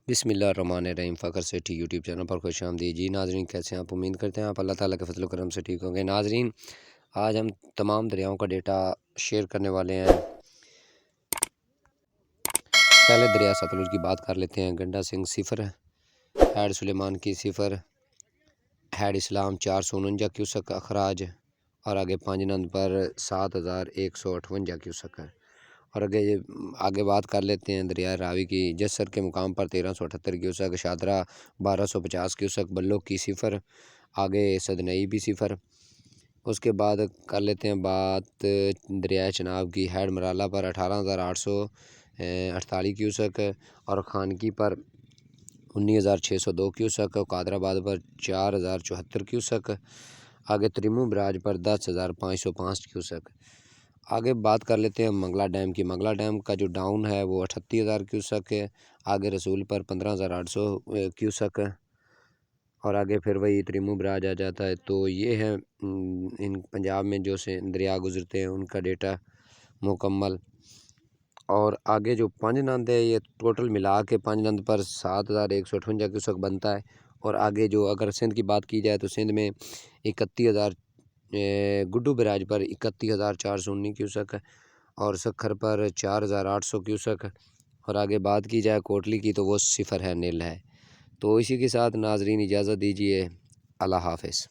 بسم اللہ الرحمن الرحیم۔ فخر سیٹھی یوٹیوب چینل پر خوش آمدید جی ناظرین، کیسے ہیں آپ؟ امید کرتے ہیں آپ اللہ تعالیٰ کے فضل و کرم سے ٹھیک ہوں گے۔ ناظرین، آج ہم تمام دریاؤں کا ڈیٹا شیئر کرنے والے ہیں۔ پہلے دریا ستلج کی بات کر لیتے ہیں۔ گنڈا سنگھ 0، ہیڈ سلیمان کی 0، ہیڈ اسلام 449 کیوسک اخراج، اور آگے پانجنند پر 7158 کیوسک ہے۔ اور آگے بات کر لیتے ہیں دریائے راوی کی۔ جسر کے مقام پر 1378 کیوسک، شادرہ 1250 کیوسک، بلوک کی 0، آگے سدنئی بھی 0۔ اس کے بعد کر لیتے ہیں بات دریائے چناب کی۔ ہیڈ مرالہ پر 18848 کیوسک، اور خانکی پر 19602 کیوسک، قادر آباد پر 4074 کیوسک، آگے تریمو براج پر 10505 کیوسک۔ آگے بات کر لیتے ہیں منگلا ڈیم کی۔ منگلا ڈیم کا جو ڈاؤن ہے وہ 38000 کیوسک ہے، آگے رسول پر 15800 کیوسک، اور آگے پھر وہی تریمو براج آ جاتا ہے۔ تو یہ ہے ان پنجاب میں جو سے دریا گزرتے ہیں ان کا ڈیٹا مکمل۔ اور آگے جو پانجنند ہے یہ ٹوٹل ملا کے پانجنند پر 7158 کیوسک بنتا ہے۔ اور آگے جو اگر سندھ کی بات کی جائے تو سندھ میں 31000، گڈو براج پر 31419 کیوسک، اور سکھر پر 4800 کیوسک، اور آگے بات کی جائے کوٹلی کی تو وہ 0 ہے، نل ہے۔ تو اسی کے ساتھ ناظرین اجازت دیجیے، اللہ حافظ۔